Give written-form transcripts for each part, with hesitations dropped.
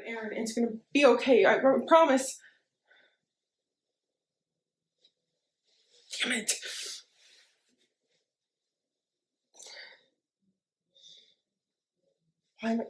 Aaron, it's gonna be okay. I promise. Damn it.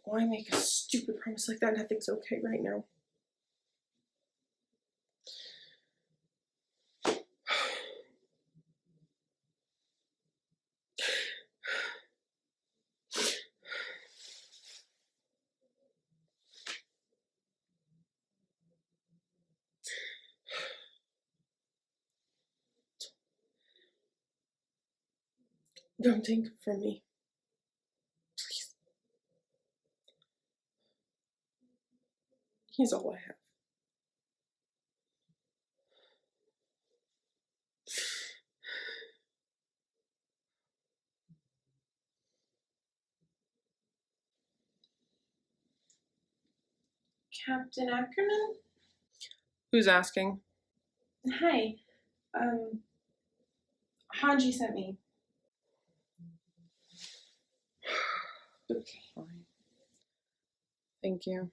Why make a stupid promise like that? Nothing's okay right now. Don't think for me. Please. He's all I have. Captain Ackerman? Who's asking? Hi. Hanji sent me. Okay, fine. Thank you.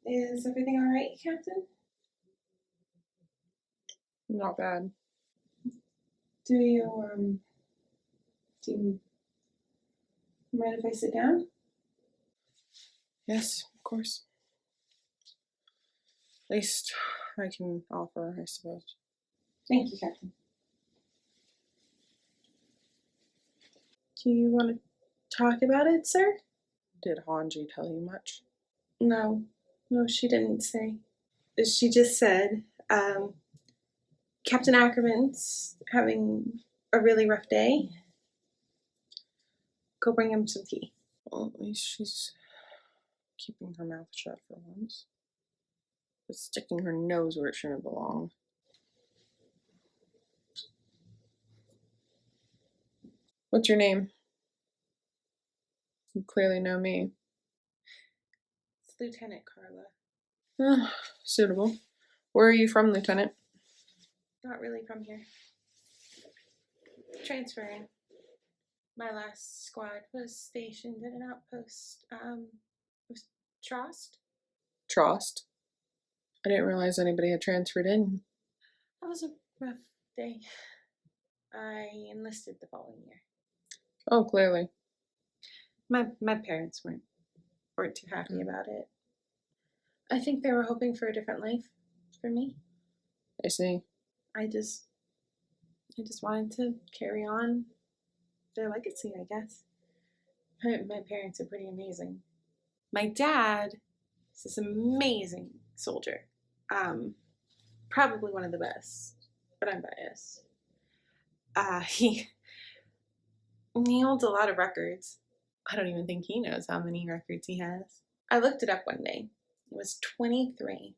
Is everything all right, Captain? Not bad. Do you mind if I sit down? Yes, of course. At least I can offer, I suppose. Thank you, Captain. Do you want to talk about it, sir? Did Hanji tell you much? No, she didn't say. She just said, Captain Ackerman's having a really rough day. Go bring him some tea. Well, at least she's keeping her mouth shut for once. But sticking her nose where it shouldn't belong. What's your name? You clearly know me. It's Lieutenant Carla. Suitable. Where are you from, Lieutenant? Not really from here. Transferring. My last squad was stationed at an outpost. It was Trost. Trost? I didn't realize anybody had transferred in. That was a rough day. I enlisted the following year. Oh, clearly. My parents weren't too happy about it. I think they were hoping for a different life for me. I see. I just wanted to carry on their legacy, I guess. My parents are pretty amazing. My dad is this amazing soldier. Probably one of the best, but I'm biased. He holds a lot of records. I don't even think he knows how many records he has. I looked it up one day. It was 23.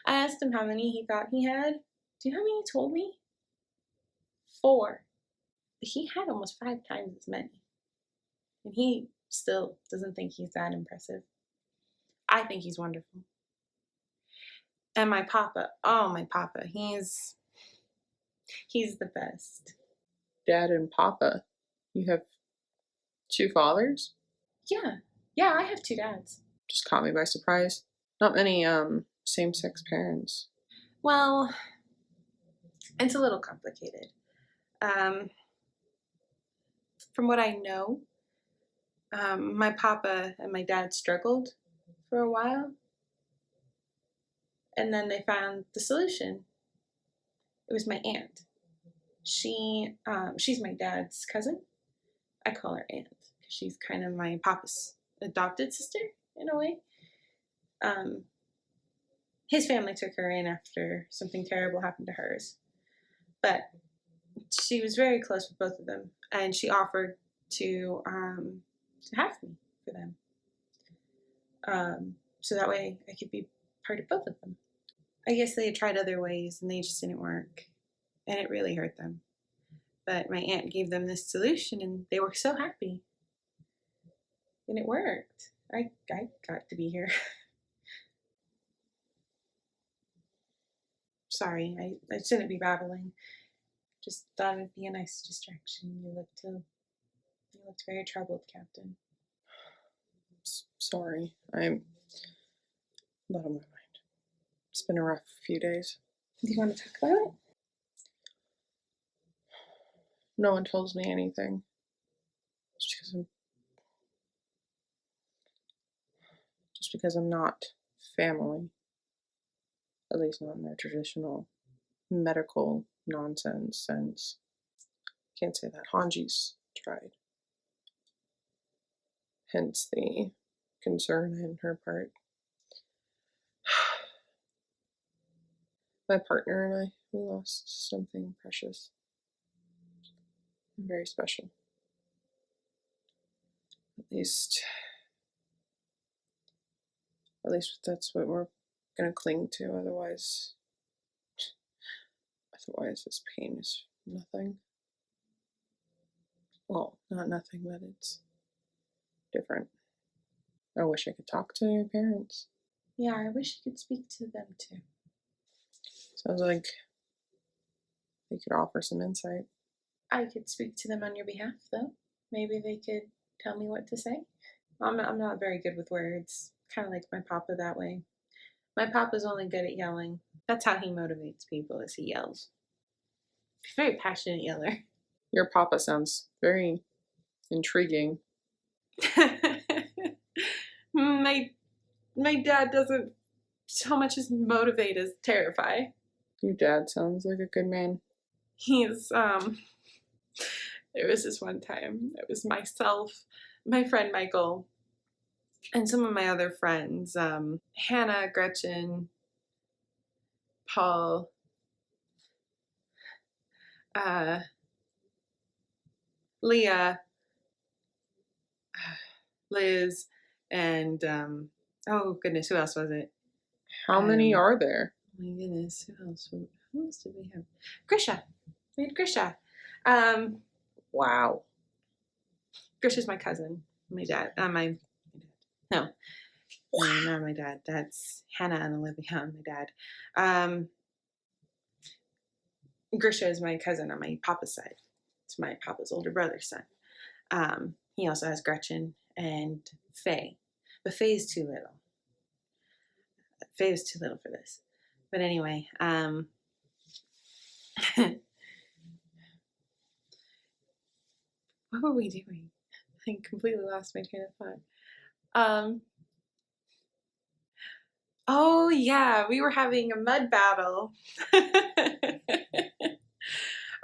I asked him how many he thought he had. Do you know how many he told me? 4. He had almost 5 times as many. And he still doesn't think he's that impressive. I think he's wonderful. And my papa, he's the best. Dad and Papa. You have 2 fathers? Yeah, I have 2 dads. Just caught me by surprise. Not many same-sex parents. Well, it's a little complicated. From what I know, my papa and my dad struggled for a while. And then they found the solution. It was my aunt. She's my dad's cousin. I call her aunt because she's kind of my papa's adopted sister in a way. His family took her in after something terrible happened to hers. But she was very close with both of them, and she offered to have me for them. So that way I could be part of both of them. I guess they had tried other ways and they just didn't work, and it really hurt them. But my aunt gave them this solution and they were so happy. And it worked. I got to be here. sorry. I shouldn't be babbling. Just thought it'd be a nice distraction. You looked very troubled, Captain. Sorry, I'm a lot on my mind. It's been a rough few days. Do you want to talk about it? No one tells me anything. Just because I'm not family. At least not in their traditional medical nonsense sense. Can't say that. Hanji's tried. Hence the concern in her part. My partner and I, we lost something precious. And very special. At least that's what we're gonna cling to, otherwise this pain is nothing. Well, not nothing, but it's different. I wish I could talk to your parents. Yeah, I wish you could speak to them too. Sounds like they could offer some insight. I could speak to them on your behalf, though. Maybe they could tell me what to say. I'm not very good with words. Kind of like my papa that way. My papa's only good at yelling. That's how he motivates people, is he yells. He's a very passionate yeller. Your papa sounds very intriguing. My dad doesn't so much as motivate as terrify. Your dad sounds like a good man. He's there was this one time, it was myself, my friend Michael, and some of my other friends, Hannah, Gretchen, Paul, Leah, Liz, and oh goodness, who else was it? How many are there? Oh my goodness, who else did we have? Grisha. We had Grisha. Wow. Grisha's my cousin. My dad. No, not my dad. That's Hannah and Olivia on my dad. Grisha is my cousin on my papa's side. It's my papa's older brother's son. He also has Gretchen and Faye. But Faye is too little. Faye is too little for this. But anyway, what were we doing? I completely lost my train of thought. Oh yeah, we were having a mud battle. It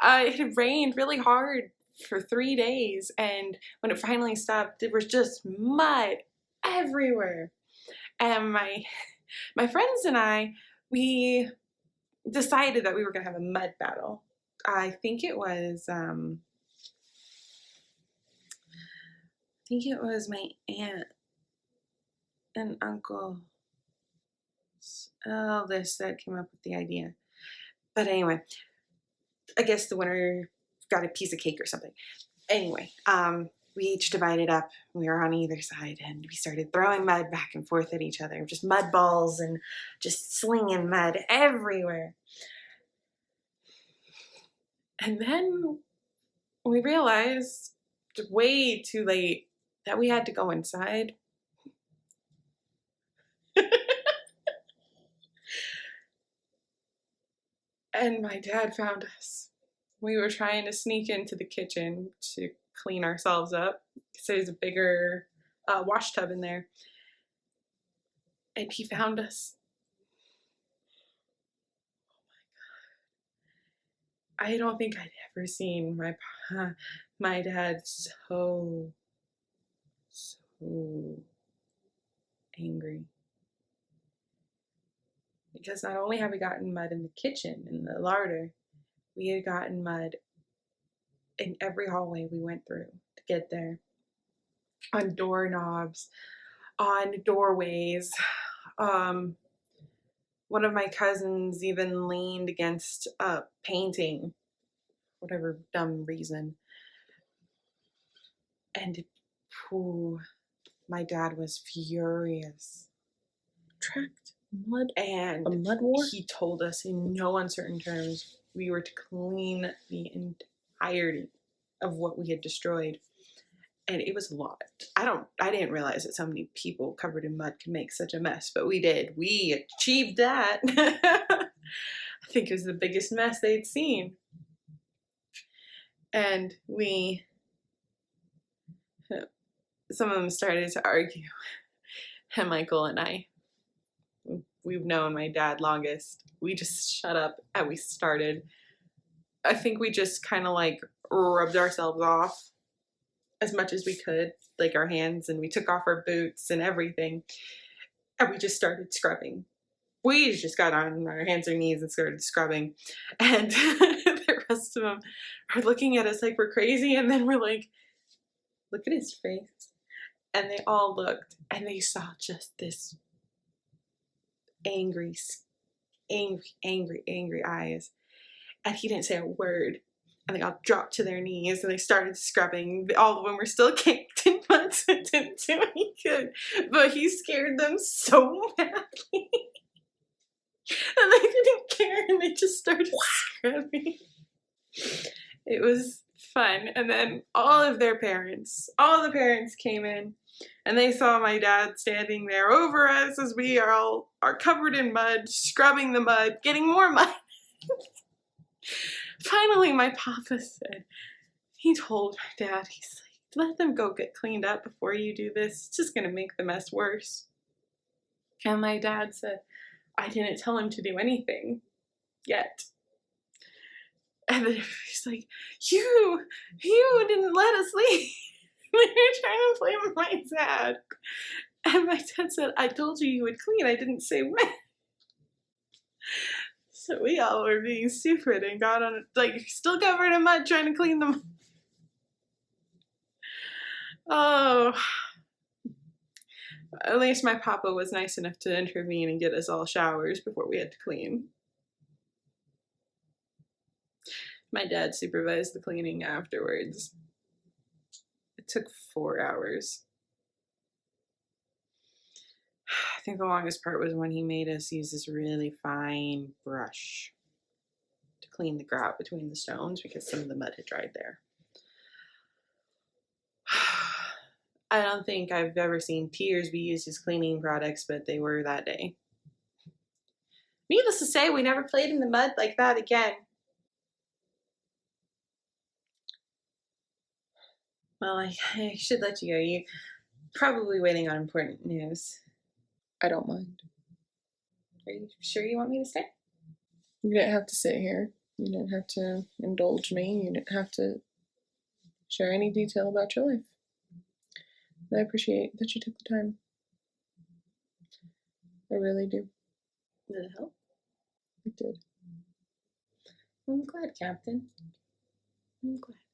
had rained really hard for 3 days, and when it finally stopped, there was just mud everywhere. And my friends and I, we decided that we were gonna have a mud battle. I think it was my aunt and uncle this that came up with the idea. But anyway, I guess the winner got a piece of cake or something. Anyway, we each divided up. We were on either side, and we started throwing mud back and forth at each other, just mud balls and just slinging mud everywhere. And then we realized way too late that we had to go inside. And my dad found us. We were trying to sneak into the kitchen to clean ourselves up because there's a bigger wash tub in there. And he found us. Oh my God. I don't think I'd ever seen my dad so angry. Because not only have we gotten mud in the kitchen, in the larder, we had gotten mud in every hallway we went through to get there. On doorknobs, on doorways. One of my cousins even leaned against a painting, whatever dumb reason. And my dad was furious. tracked mud, and a mud war. he told us in no uncertain terms we were to clean the entirety of what we had destroyed. And it was a lot. I didn't realize that so many people covered in mud could make such a mess, but we did. We achieved that. I think it was the biggest mess they'd seen. And some of them started to argue. And Michael and I, we've known my dad longest. We just shut up and we started. I think we just kind of like rubbed ourselves off as much as we could, like our hands, and we took off our boots and everything. And we just started scrubbing. We just got on our hands and knees and started scrubbing. And the rest of them are looking at us like we're crazy. And then we're like, look at his face. And they all looked and they saw just this angry eyes. And he didn't say a word. And they all dropped to their knees and they started scrubbing. All of them were still caked in mud, so it didn't do any good. But he scared them so badly. And they didn't care and they just started scrubbing. It was fun. And then all the parents came in and they saw my dad standing there over us as we are covered in mud, scrubbing the mud, getting more mud. Finally, my papa said, he told my dad, he's like, let them go get cleaned up before you do this. It's just going to make the mess worse. And my dad said, I didn't tell him to do anything yet. And then he's like, you didn't let us leave. They were trying to blame my dad. And my dad said, I told you would clean. I didn't say when. So we all were being stupid and got on, like, still covered in mud trying to clean them. Oh. At least my papa was nice enough to intervene and get us all showers before we had to clean. My dad supervised the cleaning afterwards. It took 4 hours. I think the longest part was when he made us use this really fine brush to clean the grout between the stones because some of the mud had dried there. I don't think I've ever seen tears be used as cleaning products, but they were that day. Needless to say, we never played in the mud like that again. Well, I should let you go. You're probably waiting on important news. I don't mind. Are you sure you want me to stay? You didn't have to sit here. You didn't have to indulge me. You didn't have to share any detail about your life. I appreciate that you took the time. I really do. Did it help? It did. I'm glad, Captain. I'm glad.